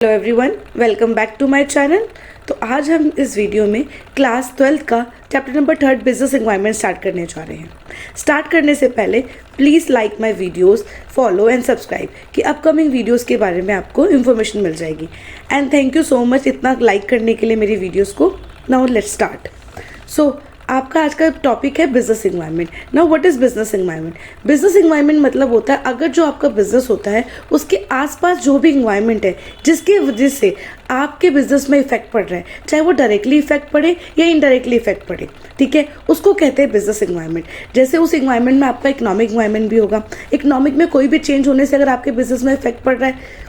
Hello everyone, welcome back to my channel. तो आज हम इस वीडियो में क्लास 12 का chapter number 3 business environment start करने जा रहे हैं। स्टार्ट करने से पहले please like my videos, follow and subscribe कि अपकमिंग वीडियोस के बारे में आपको इन्फॉर्मेशन मिल जाएगी। And thank you so much इतना लाइक करने के लिए मेरी वीडियोज़ को। Now let's start. सो आपका आज का टॉपिक है business environment. Now what is business environment? Business environment मतलब होता है अगर जो आपका बिजनेस होता है उसके आसपास जो भी एनवायरनमेंट है जिसकी वजह से आपके बिजनेस में इफेक्ट पड़ रहा है, चाहे वो डायरेक्टली इफेक्ट पड़े या इनडायरेक्टली इफेक्ट पड़े, ठीक है, उसको कहते हैं बिजनेस एनवायरनमेंट। जैसे उस एनवायरनमेंट में आपका इकोनॉमिक एनवायरनमेंट भी होगा। इकोनॉमिक में कोई भी चेंज होने से अगर आपके बिजनेस में इफेक्ट पड़ रहा है,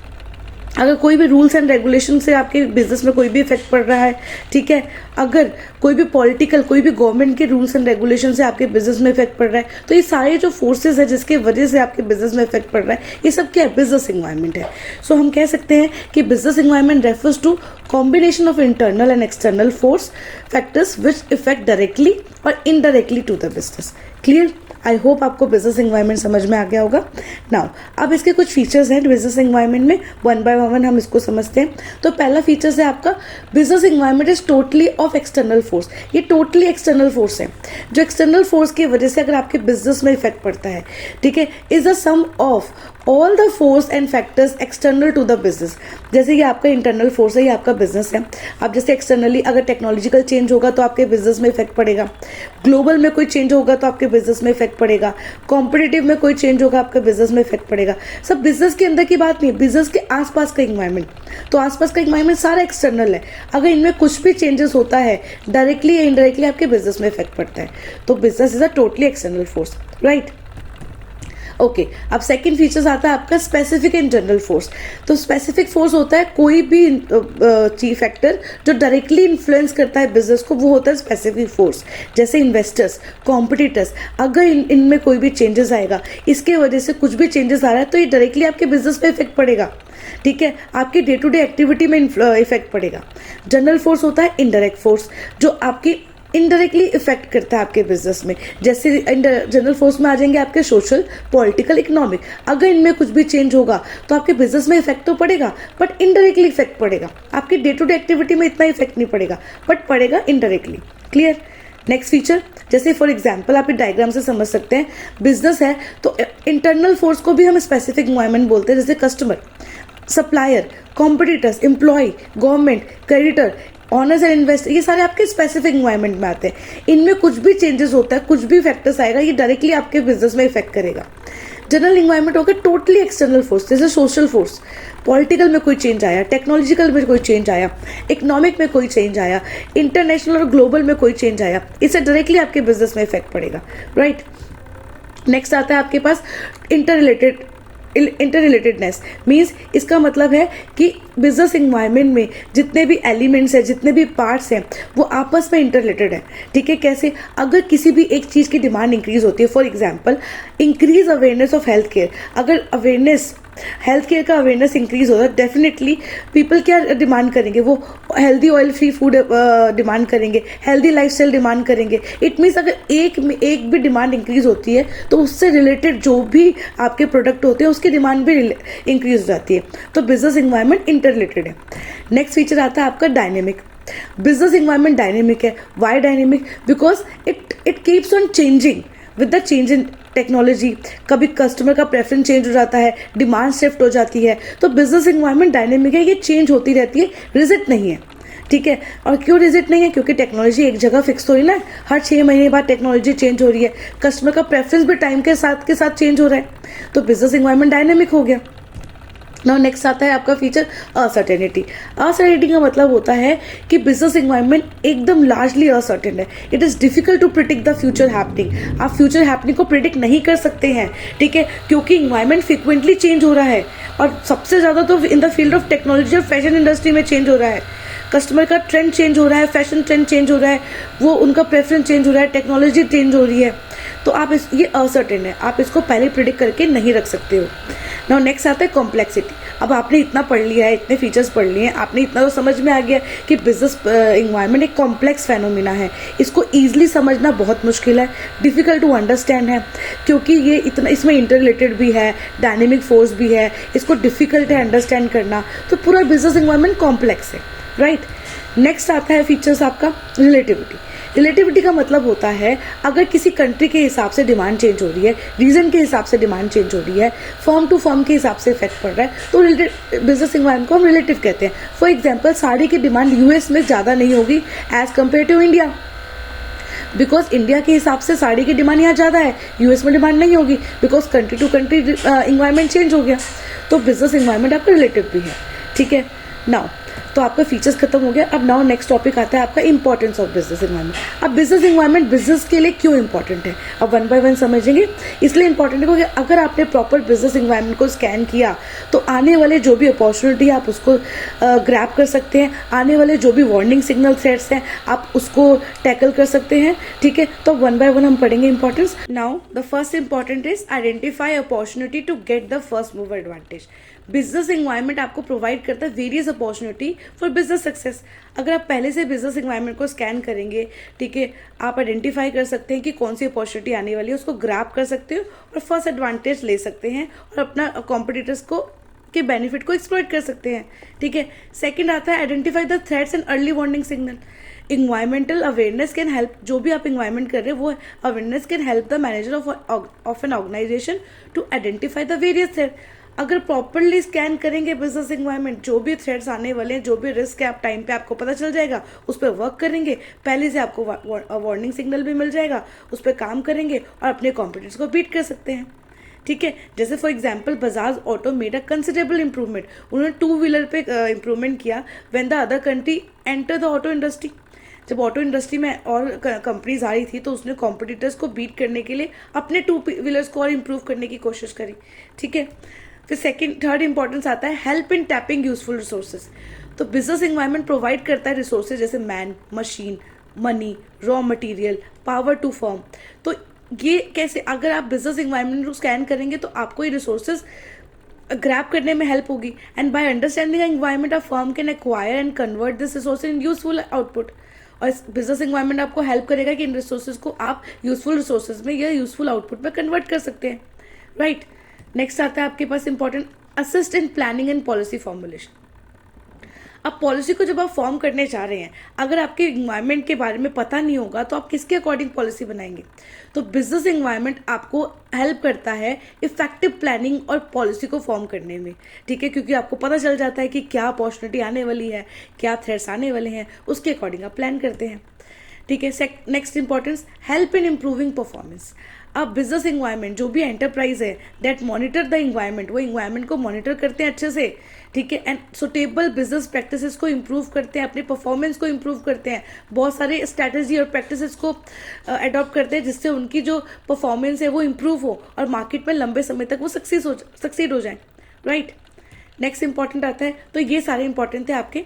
अगर कोई भी रूल्स एंड रेगुलेशन से आपके बिजनेस में कोई भी इफेक्ट पड़ रहा है, ठीक है, अगर कोई भी पॉलिटिकल, कोई भी गवर्नमेंट के रूल्स एंड रेगुलेशन से आपके बिजनेस में इफेक्ट पड़ रहा है, तो ये सारे जो फोर्सेस है जिसके वजह से आपके बिजनेस में इफेक्ट पड़ रहा है, ये सब क्या है? बिजनेस एनवायरनमेंट है। सो हम कह सकते हैं कि business environment refers to combination of internal and external force factors which effect directly और indirectly to the business. Clear? I hope आपको बिजनेस एनवायरनमेंट समझ में आ गया होगा। नाउ अब इसके कुछ फीचर्स हैं बिजनेस एनवायरनमेंट में, वन बाय वन हम इसको समझते हैं। तो पहला फीचर्स है आपका business environment is totally off external force. ये टोटली एक्सटर्नल फोर्स है। जो एक्सटर्नल फोर्स की वजह से अगर आपके बिजनेस में इफेक्ट पड़ता है, ठीक है, is the sum of all the force and factors external to the business. जैसे ये आपका इंटरनल फोर्स है, ये आपका बिजनेस है। अब जैसे एक्सटर्नली अगर टेक्नोलॉजिकल चेंज होगा तो आपके बिजनेस में इफेक्ट पड़ेगा, ग्लोबल में कोई चेंज होगा तो आपके बिजनेस में इफेक्ट पड़ेगा, कॉम्पिटिटिव में कोई चेंज होगा आपके बिजनेस में इफेक्ट पड़ेगा। सब बिजनेस के अंदर की बात नहीं है, बिजनेस के आसपास का इन्वायरमेंट। तो आसपास का इन्वायरमेंट सारा एक्सटर्नल है। अगर इनमें कुछ भी चेंजेस होता है डायरेक्टली या इनडायरेक्टली आपके बिजनेस में इफेक्ट पड़ता है, तो business is a totally external force, right? Okay, अब सेकंड फीचर्स आता है आपका स्पेसिफिक एंड जनरल फोर्स। तो स्पेसिफिक फोर्स होता है कोई भी चीज फैक्टर जो डायरेक्टली इन्फ्लुएंस करता है बिजनेस को, वो होता है स्पेसिफिक फोर्स। जैसे इन्वेस्टर्स, कॉम्पिटिटर्स, अगर इनमें कोई भी चेंजेस आएगा, इसके वजह से कुछ भी चेंजेस आ रहा है तो ये डायरेक्टली आपके बिजनेस पे इफेक्ट पड़ेगा, ठीक है, आपकी डे टू डे एक्टिविटी में इफेक्ट पड़ेगा। जनरल फोर्स होता है इनडायरेक्ट फोर्स जो आपकी इनडायरेक्टली इफेक्ट करता है आपके बिजनेस में। जैसे जनरल फोर्स में आ जाएंगे आपके सोशल, पॉलिटिकल, इकोनॉमिक। अगर इनमें कुछ भी चेंज होगा तो आपके बिजनेस में इफेक्ट तो पड़ेगा बट इनडायरेक्टली इफेक्ट पड़ेगा। आपकी डे टू डे एक्टिविटी में इतना इफेक्ट नहीं पड़ेगा बट पड़ेगा इनडायरेक्टली। क्लियर? नेक्स्ट फीचर, जैसे फॉर एग्जाम्पल आप डायग्राम से समझ सकते हैं, बिजनेस है तो इंटरनल फोर्स को भी हम स्पेसिफिक एनवायरनमेंट बोलते हैं। जैसे customer, supplier, competitors, employ, government, creditor, owners and investor, ये सारे आपके स्पेसिफिक एनवायरनमेंट में आते हैं। इनमें कुछ भी चेंजेस होता है, कुछ भी फैक्टर्स आएगा, ये डायरेक्टली आपके बिजनेस में इफेक्ट करेगा। जनरल एनवायरनमेंट होगा टोटली एक्सटर्नल फोर्स। जैसे सोशल फोर्स, पॉलिटिकल में कोई चेंज आया, टेक्नोलॉजिकल में कोई चेंज आया, इकोनॉमिक में कोई चेंज आया, इंटरनेशनल और ग्लोबल में कोई चेंज आया, इससे डायरेक्टली आपके बिजनेस में इफेक्ट पड़ेगा, राइट? नेक्स्ट आता है आपके पास इंटररिलेटेडनेस। मीन्स इसका मतलब है कि बिजनेस एनवायरनमेंट में जितने भी एलिमेंट्स हैं, जितने भी पार्ट्स हैं, वो आपस में इंटररिलेटेड है, ठीक है। कैसे? अगर किसी भी एक चीज़ की डिमांड इंक्रीज होती है, for example increase awareness of health care, अगर अवेयरनेस, हेल्थ केयर का अवेयरनेस इंक्रीज होता है, डेफिनेटली पीपल क्या डिमांड करेंगे? वो healthy oil free food demand करेंगे, हेल्दी लाइफस्टाइल डिमांड करेंगे। इट मीन्स अगर एक भी डिमांड इंक्रीज होती है तो उससे रिलेटेड जो भी आपके प्रोडक्ट होते हैं उसकी डिमांड भी इंक्रीज हो जाती है। तो बिजनेस एनवायरनमेंट इंटररिलेटेड है। नेक्स्ट फीचर आता है आपका डायनेमिक। बिजनेस एनवायरनमेंट डायनेमिक है। Why dynamic? Because it keeps on changing with the change in technology. कभी कस्टमर का प्रेफरेंस चेंज हो जाता है, डिमांड शिफ्ट हो जाती है। तो बिजनेस एनवायरनमेंट डायनेमिक है, ये चेंज होती रहती है, रिजिड नहीं है, ठीक है। और क्यों रिजिड नहीं है? क्योंकि टेक्नोलॉजी एक जगह फिक्स हो रही ना, हर 6 महीने बाद टेक्नोलॉजी चेंज हो रही है, कस्टमर का प्रेफरेंस भी टाइम के साथ चेंज हो रहा है, तो बिजनेस एनवायरनमेंट डायनेमिक हो गया। नाउ नेक्स्ट आता है आपका फीचर अनसर्टेनिटी। अनसर्टेनिटी का मतलब होता है कि बिजनेस एनवायरनमेंट एकदम लार्जली अनसर्टेन है। It is difficult to predict the future happening. आप फ्यूचर हैपनिंग को प्रिडिक्ट नहीं कर सकते हैं, ठीक है, क्योंकि एनवायरनमेंट फ्रिक्वेंटली चेंज हो रहा है और सबसे ज़्यादा तो in the field of technology और फैशन इंडस्ट्री में चेंज हो रहा है। कस्टमर का ट्रेंड चेंज हो रहा है, फैशन ट्रेंड चेंज हो रहा है, वो उनका प्रेफरेंस चेंज हो रहा है, टेक्नोलॉजी चेंज हो रही है। तो आप ये अनसर्टेन है, आप इसको पहले प्रिडिक्ट करके नहीं रख सकते हो। नाउ नेक्स्ट आता है कॉम्प्लेक्सिटी। अब आपने इतना पढ़ लिया है, इतने फीचर्स पढ़ लिए हैं, आपने इतना तो समझ में आ गया कि बिजनेस इन्वायरमेंट एक कॉम्प्लेक्स फेनोमिना है, इसको ईजिली समझना बहुत मुश्किल है, डिफ़िकल्ट टू अंडरस्टैंड है, क्योंकि ये इतना, इसमें इंटर रिलेटेड भी है, डायनेमिक फोर्स भी है, इसको डिफ़िकल्ट है अंडरस्टैंड करना, तो पूरा बिजनेस इन्वायरमेंट कॉम्प्लेक्स है, राइट। नेक्स्ट आता है फीचर्स आपका रिलेटिविटी। रिलेटिविटी का मतलब होता है अगर किसी कंट्री के हिसाब से डिमांड चेंज हो रही है, रीजन के हिसाब से डिमांड चेंज हो रही है, फर्म टू फर्म के हिसाब से इफेक्ट पड़ रहा है, तो बिजनेस इन्वायरमेंट को हम रिलेटिव कहते हैं। फॉर एग्जांपल साड़ी की डिमांड यूएस में ज़्यादा नहीं होगी as compare to India, because India के हिसाब से साड़ी की डिमांड यहाँ ज़्यादा है, यूएस में डिमांड नहीं होगी, because country to country environment change हो गया। तो बिजनेस इन्वायरमेंट आपका रिलेटिव भी है, ठीक है। नाउ तो आपका फीचर्स खत्म हो गया। अब नाउ नेक्स्ट टॉपिक आता है आपका इंपॉर्टेंस ऑफ बिजनेस इन्वायरमेंट। अब बिजनेस इन्वायरमेंट बिजनेस के लिए क्यों इंपॉर्टेंट है, अब वन बाय वन समझेंगे। इसलिए इंपॉर्टेंट है क्योंकि अगर आपने प्रॉपर बिजनेस इन्वायरमेंट को स्कैन किया तो आने वाले जो भी अपॉर्चुनिटी है आप उसको ग्रैब कर सकते हैं, आने वाले जो भी वार्निंग सिग्नल थ्रेट्स हैं आप उसको टैकल कर सकते हैं, ठीक है। तो वन बाय वन हम पढ़ेंगे importance. Now the first important is identify opportunity to get the first mover advantage. Business environment आपको प्रोवाइड करता है various opportunity for business success. अगर आप पहले से बिजनेस इन्वायरमेंट को स्कैन करेंगे, ठीक है, आप आइडेंटिफाई कर सकते हैं कि कौन सी अपॉर्चुनिटी आने वाली है, उसको ग्रैब कर सकते हो और फर्स्ट एडवांटेज ले सकते हैं और अपना कॉम्पिटिटर्स को के बेनिफिट को एक्सप्लॉइट कर सकते हैं, ठीक है। सेकंड आता है identify the threats and early warning signal. Environmental awareness can help, जो भी आप इन्वायरमेंट कर रहे हैं वो awareness can help the manager of an organization to identify the various threat. अगर प्रॉपरली स्कैन करेंगे बिजनेस इन्वायरमेंट, जो भी थ्रेड्स आने वाले हैं, जो भी रिस्क है आप टाइम पे आपको पता चल जाएगा, उस पर वर्क करेंगे, पहले से आपको वार्निंग सिग्नल भी मिल जाएगा, उस पर काम करेंगे और अपने कॉम्पिटिटर्स को बीट कर सकते हैं, ठीक है। जैसे for example Bajaj auto made a considerable improvement, उन्होंने टू व्हीलर पे इंप्रूवमेंट किया when the other country enter the auto industry. जब ऑटो इंडस्ट्री में और कंपनीज आ रही थी तो उसने कॉम्पिटिटर्स को बीट करने के लिए अपने टू व्हीलर्स को और इम्प्रूव करने की कोशिश करी, ठीक है। फिर थर्ड इंपॉर्टेंस आता है help in tapping useful resources. तो बिजनेस इन्वायरमेंट प्रोवाइड करता है रिसोर्सेज जैसे man, machine, money, raw material, power to firm. तो ये कैसे, अगर आप बिजनेस इन्वायरमेंट को स्कैन करेंगे तो आपको ये रिसोर्सेज ग्रैब करने में हेल्प होगी, and by understanding environment a firm can acquire and convert this resource in useful output. और इस बिजनेस इन्वायरमेंट आपको हेल्प करेगा कि इन रिसोर्सेज को आप यूजफुल रिसोर्सेज में या यूजफुल आउटपुट में कन्वर्ट कर सकते हैं, राइट। नेक्स्ट आता है आपके पास important assist in planning and policy formulation. अब पॉलिसी को जब आप फॉर्म करने जा रहे हैं, अगर आपके इन्वायरमेंट के बारे में पता नहीं होगा तो आप किसके अकॉर्डिंग पॉलिसी बनाएंगे। तो बिजनेस इन्वायरमेंट आपको हेल्प करता है इफेक्टिव प्लानिंग और पॉलिसी को फॉर्म करने में, ठीक है, क्योंकि आपको पता चल जाता है कि क्या अपॉर्चुनिटी आने वाली है, क्या थ्रेट्स आने वाले हैं, उसके अकॉर्डिंग आप प्लान करते हैं, ठीक है। Next importance help in improving performance. अब बिजनेस इन्वायरमेंट, जो भी एंटरप्राइज है दैट मॉनिटर द इन्वायरमेंट, वो इन्वायरमेंट को मॉनिटर करते हैं अच्छे से, ठीक है, एंड सुटेबल बिजनेस प्रैक्टिसेस को इम्प्रूव करते हैं, अपने परफॉर्मेंस को इम्प्रूव करते हैं, बहुत सारे स्ट्रैटेजी और प्रैक्टिसेस को अडॉप्ट करते हैं जिससे उनकी जो परफॉर्मेंस है वो इम्प्रूव हो और मार्केट में लंबे समय तक वो सक्सीड हो जाए, राइट। नेक्स्ट इंपॉर्टेंट आता है, तो ये सारे इंपॉर्टेंट थे आपके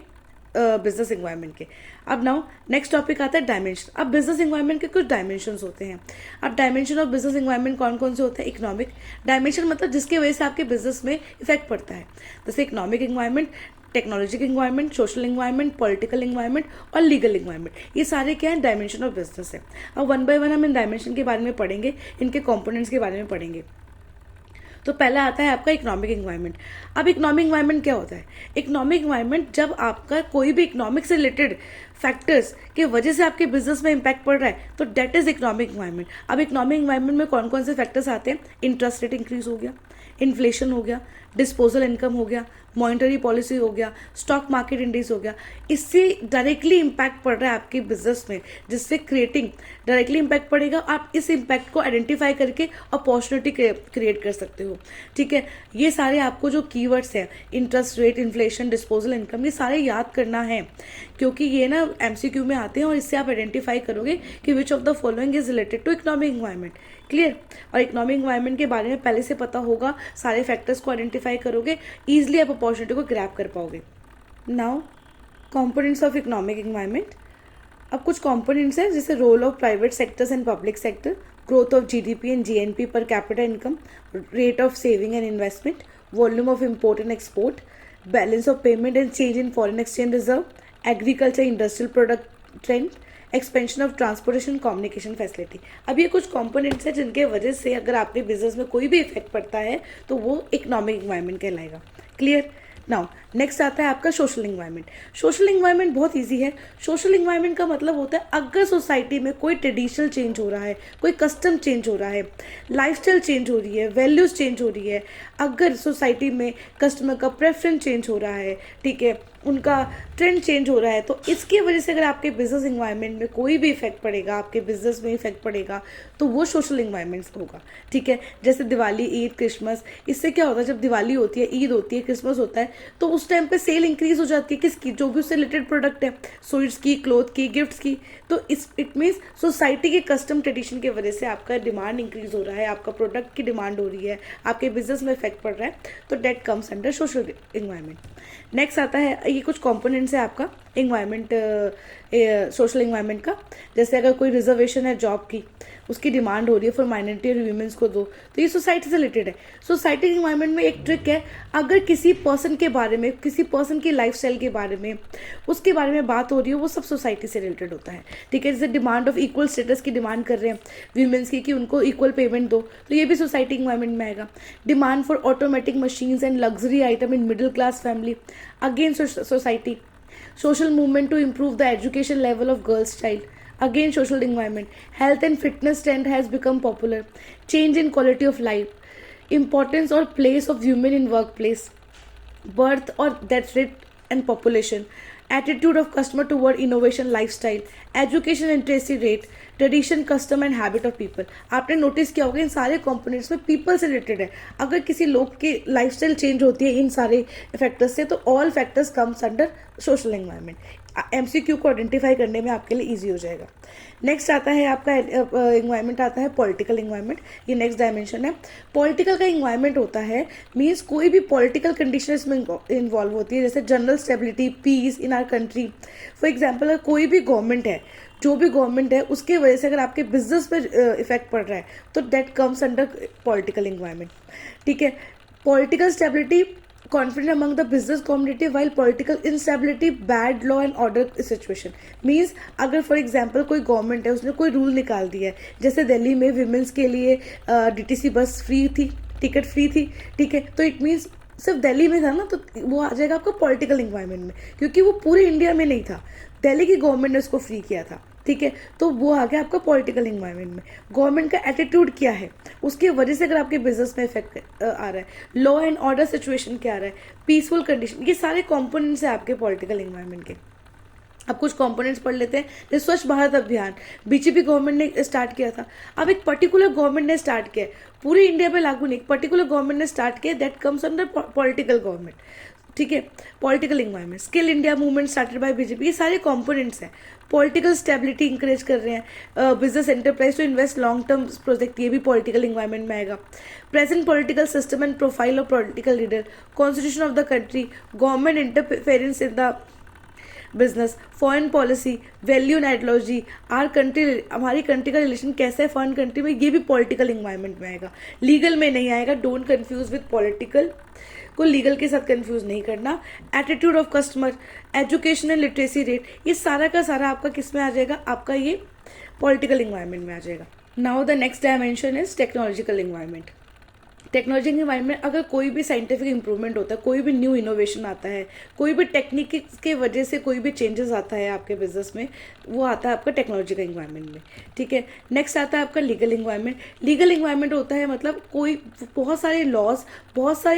बिजनेस इन्वायरमेंट के। अब नाउ नेक्स्ट टॉपिक आता है डायमेंशन। अब बिजनेस इन्वायरमेंट के कुछ डायमेंशंस होते हैं। अब डायमेंशन ऑफ बिजनेस इन्वायरमेंट कौन कौन से होते हैं। इकोनॉमिक डायमेंशन मतलब जिसकी वजह से आपके बिजनेस में इफेक्ट पड़ता है, जैसे economic environment, technological environment, social environment, political environment और लीगल इन्वायरमेंट, ये सारे क्या है डायमेंशन ऑफ बिजनेस है। अब वन बाय वन हम इन डायमेंशन के बारे में पढ़ेंगे, इनके कंपोनेंट्स के बारे में पढ़ेंगे। तो पहला आता है आपका इकोनॉमिक इन्वायरमेंट। अब इकोनॉमिक इन्वायरमेंट क्या होता है। इकोनॉमिक इन्वायरमेंट जब आपका कोई भी इकोनॉमिक से रिलेटेड फैक्टर्स के वजह से आपके बिजनेस में इंपैक्ट पड़ रहा है तो डेट इज इकोनॉमिक इन्वायरमेंट। अब इकोनॉमिक इन्वायरमेंट में कौन कौन से फैक्टर्स आते हैं। इंटरेस्ट रेट इंक्रीज हो गया, इन्फ्लेशन हो गया, डिस्पोजल इनकम हो गया, मॉनिटरी पॉलिसी हो गया, स्टॉक मार्केट इंडेक्स हो गया। इससे डायरेक्टली इम्पैक्ट पड़ रहा है आपके बिजनेस में, जिससे क्रिएटिंग डायरेक्टली इम्पैक्ट पड़ेगा। आप इस इम्पैक्ट को आइडेंटिफाई करके अपॉर्चुनिटी क्रिएट कर सकते हो, ठीक है। ये सारे आपको जो कीवर्ड्स हैं, interest rate, inflation, disposal income, ये सारे याद करना है क्योंकि ये ना एमसीक्यू में आते हैं और इससे आप आइडेंटिफाई करोगे कि which of the following is related to economic environment. Clear. और इकोनॉमिक इन्वायरमेंट के बारे में पहले से पता होगा, सारे फैक्टर्स को आइडेंटिफाई करोगे, ईजिली आप अपॉर्चुनिटी को ग्रैब कर पाओगे। Now components of economic environment. अब कुछ कंपोनेंट्स हैं जैसे role of private sectors and public sector, growth of GDP and GNP per capita income, rate of saving and investment, volume of import and export, balance of payment and change in foreign exchange reserve, agriculture industrial product trend, expansion of transportation communication facility. अब ये कुछ components हैं जिनके वजह से अगर आपके business में कोई भी इफेक्ट पड़ता है तो वो इकोनॉमिक इन्वायरमेंट कहलाएगा। क्लियर। नाउ नेक्स्ट आता है आपका सोशल इन्वायरमेंट। सोशल इन्वायरमेंट बहुत इजी है। सोशल इन्वायरमेंट का मतलब होता है अगर सोसाइटी में कोई ट्रेडिशनल चेंज हो रहा है, कोई कस्टम चेंज हो रहा है, लाइफस्टाइल चेंज हो रही है, वैल्यूज चेंज हो रही है, अगर सोसाइटी में कस्टमर का प्रेफरेंस चेंज हो रहा है, ठीक है, उनका ट्रेंड चेंज हो रहा है, तो इसकी वजह से अगर आपके बिजनेस इन्वायरमेंट में कोई भी इफेक्ट पड़ेगा, आपके बिजनेस में इफेक्ट पड़ेगा, तो वो सोशल इन्वायरमेंट्स होगा। ठीक है, जैसे दिवाली, ईद, क्रिसमस, इससे क्या होता है जब दिवाली होती है, ईद होती है, क्रिसमस होता है, तो उस टाइम पे सेल इंक्रीज हो जाती है किसकी, जो भी उससे रिलेटेड प्रोडक्ट है, स्वीट्स की, क्लोथ की, गिफ्ट्स की। तो इट मीन्स सोसाइटी के कस्टम ट्रेडिशन की वजह से आपका डिमांड इंक्रीज हो रहा है, आपका प्रोडक्ट की डिमांड हो रही है, आपके बिजनेस में इफेक्ट पड़ रहा है, तो that comes under social environment. Next आता है, ये कुछ कॉम्पोनेंट्स है आपका इन्वायरमेंट, सोशल इन्वायरमेंट का। जैसे अगर कोई रिजर्वेशन है जॉब की, उसकी डिमांड हो रही है फॉर माइनॉरिटी और ह्यूमन्स को दो, तो ये सोसाइटी से रिलेटेड है। सोसाइटी के इन्वायरमेंट में एक ट्रिक है, अगर किसी पर्सन के बारे में, किसी पर्सन की लाइफस्टाइल के बारे में, उसके बारे में बात हो रही है, वो सब सोसाइटी से रिलेटेड होता है। ठीक है, जैसे डिमांड ऑफ इक्वल स्टेटस की डिमांड कर रहे हैं ह्यूमन्स की कि उनको इक्वल पेमेंट दो, तो ये भी सोसाइटी इन्वायरमेंट में आएगा। Demand for automatic machines and luxury item in middle class family, again society. Social movement to improve the education level of girls child, again social environment. Health and fitness trend has become popular. Change in quality of life, importance or place of women in workplace, birth or death rate and population, attitude of customer toward innovation lifestyle, education literacy rate, tradition, custom and habit of people. आपने notice किया होगा इन सारे components में people से related है। अगर किसी लोग की लाइफस्टाइल चेंज होती है इन सारे फैक्टर्स से, तो all factors comes under social environment. MCQ को आइडेंटिफाई करने में आपके लिए ईजी हो जाएगा। नेक्स्ट आता है आपका इन्वायरमेंट आता है पॉलिटिकल इन्वायरमेंट। ये नेक्स्ट डायमेंशन है। पॉलिटिकल का इन्वायरमेंट होता है मीन्स कोई भी पॉलिटिकल कंडीशन इसमें इन्वॉल्व होती है, जैसे general stability, peace in our country. For example, अगर कोई भी गवर्नमेंट है, जो भी गवर्नमेंट है, उसके वजह से अगर आपके बिजनेस पर इफेक्ट पड़ रहा है, तो that comes under political environment. ठीक है, political stability, confident among the business community, while political instability, bad law and order situation. Means अगर फॉर एग्जाम्पल कोई गवर्नमेंट है, उसने कोई रूल निकाल दिया है, जैसे दिल्ली में विमेंस के लिए डीटीसी बस फ्री थी, टिकट फ्री थी। ठीक है, तो इट मीन्स सिर्फ दिल्ली में था ना, तो वो आ जाएगा आपका पॉलिटिकल इन्वायरमेंट में, क्योंकि वो पूरे इंडिया में नहीं था, दिल्ली की गवर्नमेंट ने उसको फ्री किया था। ठीक है, तो वो आ गया आपका पॉलिटिकल इन्वायरमेंट में। गवर्नमेंट का एटीट्यूड क्या है, उसकी वजह से अगर आपके बिजनेस में इफेक्ट आ रहा है। लॉ एंड ऑर्डर सिचुएशन क्या आ रहा है, पीसफुल कंडीशन, ये सारे कॉम्पोनेंट्स हैं आपके पॉलिटिकल इन्वायरमेंट के। अब कुछ कंपोनेंट्स पढ़ लेते हैं। जैसे स्वच्छ भारत अभियान बीजेपी गवर्नमेंट ने स्टार्ट किया था। अब एक पर्टिकुलर गवर्नमेंट ने स्टार्ट किया, पूरे इंडिया पे लागू नहीं, एक पर्टिकुलर गवर्नमेंट ने स्टार्ट किया, that comes under political government. ठीक है, political environment. Skill India movement started by BJP, ये सारे कंपोनेंट्स हैं। पॉलिटिकल स्टेबिलिटी इंकरेज कर रहे हैं, business enterprise to invest long term project, ये भी पॉलिटिकल इन्वायरमेंट में आएगा। Present political system and profile of political leader, constitution of the country, government interference in the business, foreign policy, value and ideology, our country, हमारी country का relation कैसा है foreign country में, ये भी पॉलिटिकल इन्वायरमेंट में आएगा। लीगल में नहीं आएगा, डोंट कंफ्यूज विद पॉलिटिकल, को लीगल के साथ कंफ्यूज नहीं करना। Attitude of customer, educational literacy rate, ये सारा का सारा आपका किस में आ जाएगा, आपका ये पॉलिटिकल इन्वायरमेंट में आ जाएगा। Now the next dimension is technological environment. Technology के बारे में अगर कोई भी साइंटिफिक इंप्रूवमेंट होता है, कोई भी न्यू इनोवेशन आता है, कोई भी टेक्निक के वजह से कोई भी चेंजेस आता है आपके बिजनेस में, वो आता है आपका टेक्नोलॉजी का इन्वायरमेंट में। ठीक है, नेक्स्ट आता है आपका लीगल इन्वायरमेंट। लीगल इन्वायरमेंट होता है मतलब कोई बहुत सारे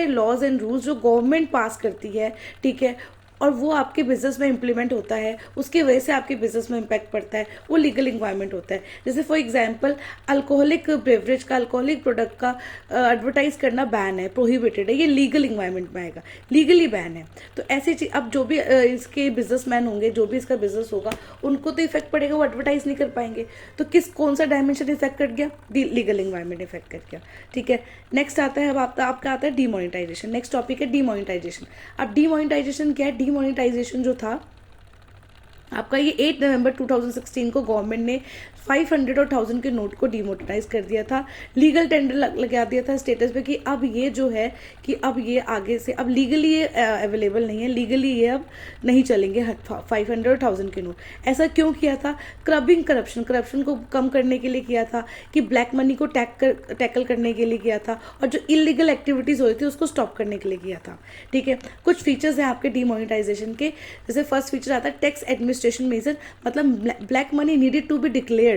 लॉज एंड रूल्स जो गवर्नमेंट पास करती है, ठीक है, और वो आपके बिजनेस में इम्प्लीमेंट होता है, उसकी वजह से आपके बिजनेस में इम्पैक्ट पड़ता है, वो लीगल इन्वायरमेंट होता है। जैसे फॉर एग्जांपल, अल्कोहलिक बेवरेज का, अल्कोहलिक प्रोडक्ट का एडवर्टाइज करना बैन है, प्रोहिबिटेड है, ये लीगल इन्वायरमेंट में आएगा, लीगली बैन है। तो ऐसी चीज, अब जो भी इसके बिजनेसमैन होंगे, जो भी इसका बिजनेस होगा, उनको तो इफेक्ट पड़ेगा, वो एडवर्टाइज नहीं कर पाएंगे। तो कौन सा डायमेंशन इफेक्ट कर गया, लीगल इन्वायरमेंट इफेक्ट कर गया। ठीक है, नेक्स्ट आता है अब आपका आता है डीमोनेटाइजेशन। नेक्स्ट टॉपिक है डीमोनेटाइजेशन। अब डीमोनेटाइजेशन क्या है, डीमोनेटाइजेशन जो था आपका ये 8 नवंबर 2016 को गवर्नमेंट ने 500 और 1000 के नोट को डिमोनेटाइज कर दिया था। लीगल टेंडर लगा दिया था स्टेटस पे कि अब ये जो है कि अब ये आगे से अब लीगली ये अवेलेबल नहीं है, लीगली ये अब नहीं चलेंगे 500 और 1000 के नोट। ऐसा क्यों किया था? क्रबिंग करप्शन को कम करने के लिए किया था, कि ब्लैक मनी को टैकल करने के लिए किया था, और जो इलीगल एक्टिविटीज़ हो रही थी उसको स्टॉप करने के लिए किया था। ठीक है, कुछ फीचर्स हैं आपके डिमोनेटाइजेशन के। जैसे फर्स्ट फीचर आता है टैक्स एडमिनिस्ट्रेशन मेजर, मतलब black money needed to be declared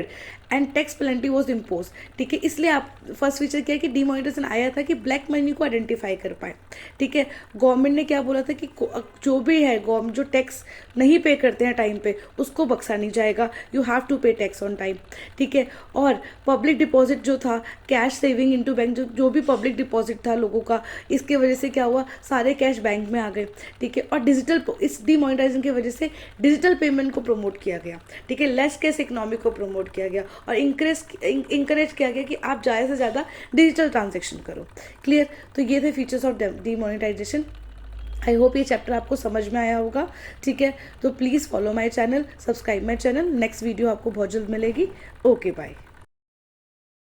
and tax penalty was impose. ठीक है, इसलिए आप फर्स्ट फीचर क्या है कि डिमोनेटाइजेशन आया था कि ब्लैक मनी को आइडेंटिफाई कर पाए। ठीक है, गवर्नमेंट ने क्या बोला था कि जो भी है गवर्नमेंट जो टैक्स नहीं पे करते हैं टाइम पे उसको बख्शा नहीं जाएगा, यू हैव टू पे टैक्स ऑन टाइम। ठीक है, और पब्लिक डिपॉजिट जो था, कैश सेविंग इनटू बैंक, जो भी पब्लिक डिपॉजिट था लोगों का, इसके वजह से क्या हुआ, सारे कैश बैंक में आ गए। ठीक है, और डिजिटल, इस डिमोनेटाइजेशन की वजह से डिजिटल पेमेंट को प्रमोट किया गया। ठीक है, लेस कैश इकोनॉमी को प्रमोट किया गया और इंकरेज किया गया कि आप ज़्यादा से ज़्यादा डिजिटल ट्रांजेक्शन करो। क्लियर? तो ये थे features of demonetization. I hope ये चैप्टर आपको समझ में आया होगा। ठीक है, तो please follow my channel, subscribe my channel. Next video आपको बहुत जल्द मिलेगी। Okay, bye.